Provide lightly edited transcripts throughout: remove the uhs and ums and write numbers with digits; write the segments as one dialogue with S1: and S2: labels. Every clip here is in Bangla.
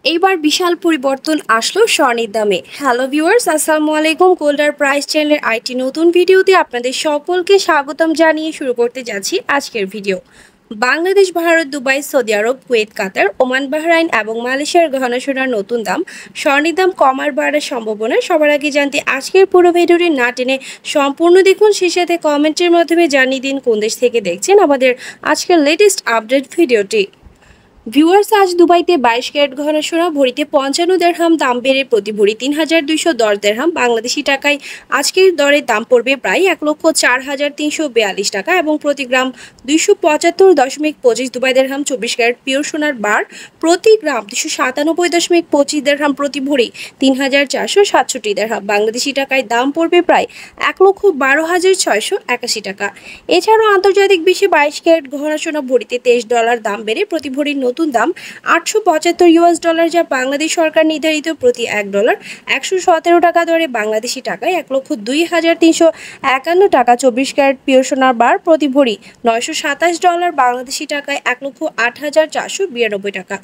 S1: এইবার বিশাল পরিবর্তন আসলো স্বর্ণের দামে। হ্যালো ভিউয়ার্স, আসসালামু আলাইকুম। গোল্ড আর প্রাইস চ্যানেলের আইটি নতুন ভিডিওতে আপনাদের সকলকে স্বাগতম জানিয়ে শুরু করতে যাচ্ছি আজকের video. Bangladesh, Bharat, Dubai, Saudi Arab, Kuwait, Qatar, Oman, Bahrain এবং মালয়েশিয়ার গহনা সোনার নতুন দাম, স্বর্ণের দাম কমার বাড়ার সম্ভাবনা সবার আগে জানতে আজকের পুরো ভিডিওটি না টেনে সম্পূর্ণ দেখুন। সেই সাথে কমেন্টের মাধ্যমে জানিয়ে দিন কোন দেশ থেকে দেখছেন আমাদের আজকের লেটেস্ট আপডেট ভিডিওটি। ভিউয়ার্স, আজ দুবাইতে 22 ক্যারেট গহনা সোনা ভরিতে 55 দিরহাম, দাম বেড়ে প্রতি ভরি 3210 দিরহাম। বাংলাদেশি টাকায় আজকের দরে দাম পড়বে প্রায় 1,04,342 টাকা এবং প্রতি গ্রাম 275.25 দুবাই দিরহাম। 24 ক্যারেট পিওর সোনার বার প্রতি গ্রাম 297.25 দিরহাম, প্রতি ভরি 3467 দিরহাম। বাংলাদেশি টাকায় দাম পড়বে প্রায় 1,12,681 টাকা। এছাড়াও আন্তর্জাতিক বিশ্বে 22 ক্যারেট গহনা সোনা ভরিতে $23 দাম বেড়ে প্রতি ভরি নতুন দাম $875, যা বাংলাদেশ সরকার নির্ধারিত প্রতি $1 117 টাকা দরে। বাংলাদেশি টাকায় 1,02,351 টাকা। 24 ক্যারেট পিওর সোনার বার প্রতি ভরি $927, বাংলাদেশি টাকায় 1,08,492 টাকা।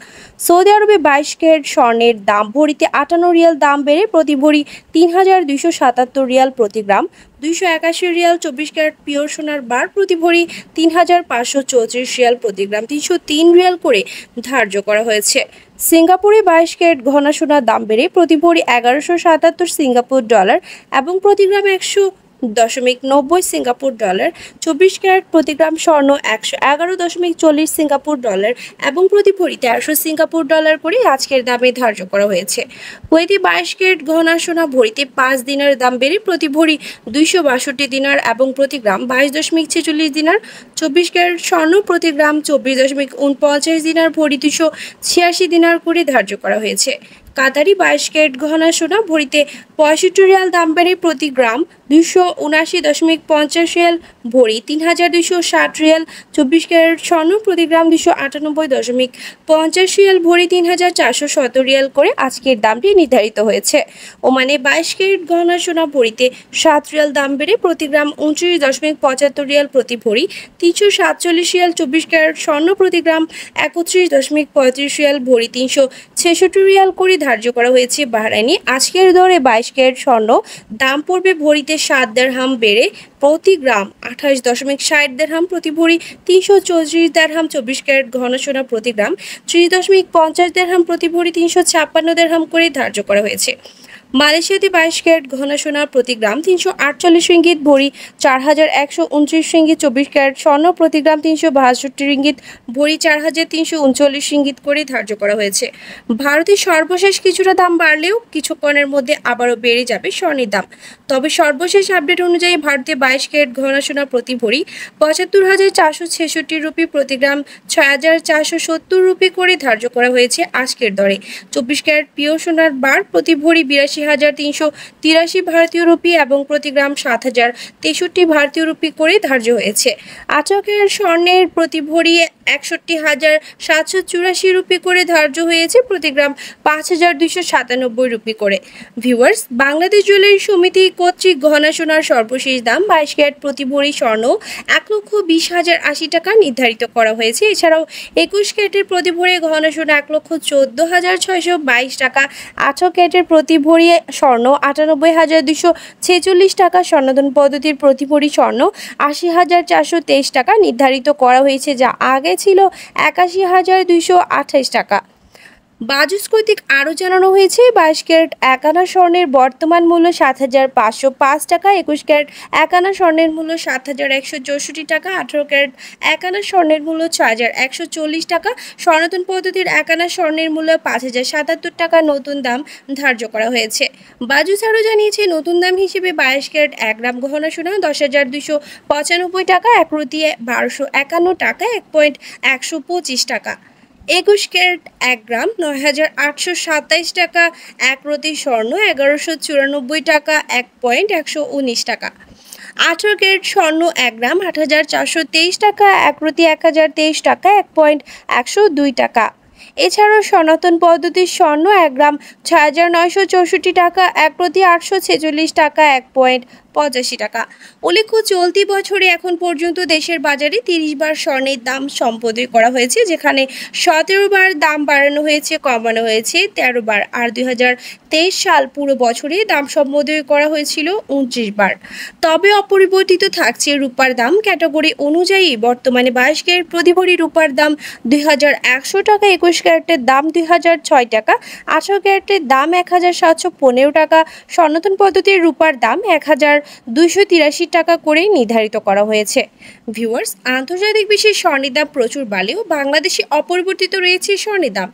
S1: সৌদি আরবে 22 ক্যারেট স্বর্ণের দাম ভরিতে 58 রিয়াল, দাম বেড়ে প্রতি ভরি 3,277 রিয়াল প্রতি গ্রাম। 281 রিয়াল। 24 ক্যারেট পিওর সোনার বার প্রতি ভরি 3,534 রিয়াল প্রতি গ্রাম। 303 রিয়াল করে ধার্য করা হয়েছে। সিঙ্গাপুরে 22 ক্যারেট গহনা সোনার দাম বেড়ে প্রতি ভরি 1177 সিঙ্গাপুর ডলার এবং প্রতি গ্রাম 100.90 সিঙ্গাপুর ডলার। 24 ক্যারেট প্রতি গ্রাম স্বর্ণ 111.40 সিঙ্গাপুর ডলার এবং প্রতি ভরি 1300 সিঙ্গাপুর ডলার করে আজকের দামে ধার্য করা হয়েছে। কুয়েতে 22 ক্যারেট গহনা সোনা ভরিতে 5 দিনার, দাম বেড়ে প্রতি ভরি 262 দিনার এবং প্রতি গ্রাম 22.46 দিনার। 24 ক্যারেট স্বর্ণ প্রতি গ্রাম 24.49 দিনার, ভরি 286 দিনার করে ধার্য করা হয়েছে। কাতারি 22 ক্যারেট গহনা সোনা ভরিতে 65 রিয়াল, দাম বেড়ে প্রতি গ্রাম 279.50 রিয়াল, ভরি 3,260 রিয়াল। 24 ক্যারেট স্বর্ণ প্রতি গ্রাম 298.50 রিয়াল, ভরি 3,417 রিয়াল করে আজকের দামটি নির্ধারিত হয়েছে। ওমানে 22 ক্যারেট গহনা সোনা ভরিতে 7 রিয়াল, দাম বেড়ে প্রতি গ্রাম 29.75 রিয়াল, প্রতি ভরি 347 রিয়াল। 24 ক্যারেট স্বর্ণ প্রতি গ্রাম 31.35 রিয়াল, ভরি 366 রিয়াল করে ধার্য করা হয়েছে। বাহরাইনে আজকের দরে 22 ক্যারেট স্বর্ণ দাম পড়বে ভরিতে 7 দিরহাম, বেড়ে প্রতি গ্রাম 28.60 দিরহাম, প্রতি ভরি 334 দিরহাম। 24 ক্যারেট গহনা সোনা প্রতি গ্রাম 30.50 দিরহাম, প্রতি ভরি 356 দিরহাম করে ধার্য করা হয়েছে। মালয়েশিয়াতে 22 ক্যারেট গহনা সোনা প্রতি গ্রাম 348 রিঙ্গিত, ভরি 4,129 রিঙ্গিত। 24 ক্যারেট স্বর্ণ প্রতি গ্রাম 362 রিঙ্গিত, ভরি 4,339 রিঙ্গিত করে ধার্য করা হয়েছে। ভারতের সর্বশেষ কিছুটা দাম বাড়লেও কিছুক্ষণের মধ্যে আবারও বেড়ে যাবে স্বর্ণের দাম। তবে সর্বশেষ আপডেট অনুযায়ী ভারতে 22 ক্যারেট গহনা সোনা প্রতি ভরি 75,466 রুপি, প্রতি গ্রাম 6,470 রুপি করে ধার্য করা হয়েছে আজকের দরে। 24 ক্যারেট পিওর সোনার বার প্রতি ভরি 82,383 ভারতীয় রুপি এবং প্রতি গ্রাম 7,063 ভারতীয় রুপি করে ধার্য হয়েছে। 18 ক্যারেট স্বর্ণের প্রতি ভরি 61,784 রুপি করে ধার্য হয়েছে, প্রতি গ্রাম 5,297 রুপি করে। ভিউয়ার্স, বাংলাদেশ জুয়েলারি সমিতি কর্তৃক গহনা সোনার সর্বশেষ দাম 22 ক্যারেট প্রতি ভরি স্বর্ণ 1,20,080 টাকা নির্ধারিত করা হয়েছে। এছাড়াও 21 ক্যারেটের প্রতি ভরি গহনা সোনা 1,14,622 টাকা। 18 ক্যারেটের প্রতি ভরি স্বর্ণ 98,246 টাকা। স্বর্ণদান পদ্ধতির প্রতি ভরি স্বর্ণ 80,423 টাকা নির্ধারিত করা হয়েছে, যা আগে ছিল 81,228 টাকা। বাজুস কর্তৃক আরও জানানো হয়েছে 22 ক্যারেট 1 আনা স্বর্ণের বর্তমান মূল্য 7,505 টাকা। 21 ক্যারেট 1 আনা স্বর্ণের মূল্য 7,164 টাকা। 18 ক্যারেট 1 আনা স্বর্ণের মূল্য 6,140 টাকা। সনাতন পদ্ধতির 1 আনা স্বর্ণের মূল্য 5,077 টাকা নতুন দাম ধার্য করা হয়েছে। বাজুস আরও জানিয়েছে নতুন দাম হিসেবে 22 ক্যারেট 1 গ্রাম গহনা সোনা 10,295 টাকা, 1 রতি 1,251 টাকা, 1.125 টাকা। 21 ক্যারেট 1 গ্রাম 9,827 টাকা, 1 রতি স্বর্ণ 1,194 টাকা, 1.119 টাকা। 18 ক্যারেট স্বর্ণ 1 গ্রাম 8,423 টাকা, 1 রতি 1,023 টাকা, 1.102 টাকা। এছাড়াও সনাতন পদ্ধতির স্বর্ণ 1 গ্রাম 6,964 টাকা, 1 প্রতি 846 টাকা, 85 টাকা। উল্লেখ্য, চলতি বছরে এখন পর্যন্ত দেশের বাজারে 30 বার স্বর্ণের দাম সম্পাদন করা হয়েছে, যেখানে 17 বার দাম বাড়ানো হয়েছে, কমানো হয়েছে 13 বার। আর 2023 সাল পুরো বছরে দাম সম্পাদন করা হয়েছিল 29 বার। তবে অপরিবর্তিত থাকছে রূপার দাম। ক্যাটাগরি অনুযায়ী বর্তমানে 22 ক্যারেট প্রতি ভরি রূপার দাম 2100 টাকা, 21 ক্যারেটের দাম 2006 টাকা, 18 ক্যারেটের দাম 1715 টাকা। সনাতন পদ্ধতির রূপার দাম 1283 টাকা করে নির্ধারিত করা হয়েছে। ভিউয়ার্স, আন্তর্জাতিক বিশ্বে স্বর্ণের দাম প্রচুর বাড়লেও বাংলাদেশে অপরিবর্তিত রয়েছে স্বর্ণের দাম।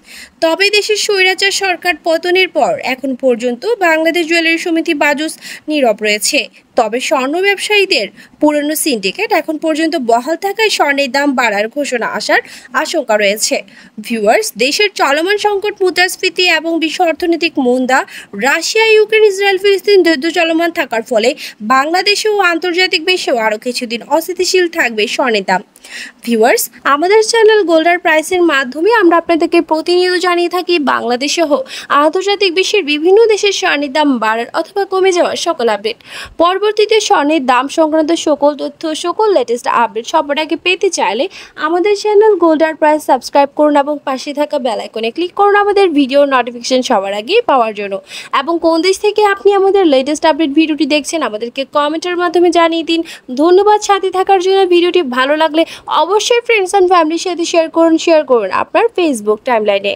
S1: তবে দেশের স্বৈরাচার সরকার পতনের পর এখন পর্যন্ত বাংলাদেশ জুয়েলারি সমিতি বাজুস নীরব রয়েছে। তবে স্বর্ণ ব্যবসায়ীদের পুরনো সিন্ডিকেট এখন পর্যন্ত বহাল থাকায় স্বর্ণের দাম বাড়ার ঘোষণা আসার আশঙ্কা রয়েছে। ভিউয়ার্স, দেশের চলমান সংকট, মুদ্রাস্ফীতি এবং বিশ্ব অর্থনৈতিক মন্দা, রাশিয়া, ইউক্রেন, ইসরায়েল, ফিলিস্তিন যুদ্ধ চলমান থাকার ফলে বাংলাদেশে ও আন্তর্জাতিক বিশ্বেও আরও কিছুদিন অস্থিতিশীল থাকবে স্বর্ণের দাম। ভিউয়ার্স, আমাদের চ্যানেল গোল্ডার প্রাইসের মাধ্যমে আমরা আপনাদেরকে প্রতিনিয়ত জানিয়ে থাকি বাংলাদেশ সহ আন্তর্জাতিক বিশ্বের বিভিন্ন দেশের স্বর্ণের দাম বাড়ার অথবা কমে যাওয়ার সকল আপডেট। পরবর্তীতে স্বর্ণের দাম সংক্রান্ত সকল তথ্য, সকল লেটেস্ট আপডেট সবার আগে পেতে চাইলে আমাদের চ্যানেল গোল্ডার প্রাইস সাবস্ক্রাইব করুন এবং পাশে থাকা বেল আইকনে ক্লিক করুন আমাদের ভিডিও নোটিফিকেশন সবার আগে পাওয়ার জন্য। এবং কোন দেশ থেকে আপনি আমাদের লেটেস্ট আপডেট ভিডিওটি দেখছেন আমাদেরকে কমেন্টের মাধ্যমে জানিয়ে দিন। ধন্যবাদ সাথে থাকার জন্য। ভিডিওটি ভালো লাগলে অবশ্যই ফ্রেন্ডস অ্যান্ড ফ্যামিলির সাথে শেয়ার করুন আপনার ফেসবুক টাইমলাইনে।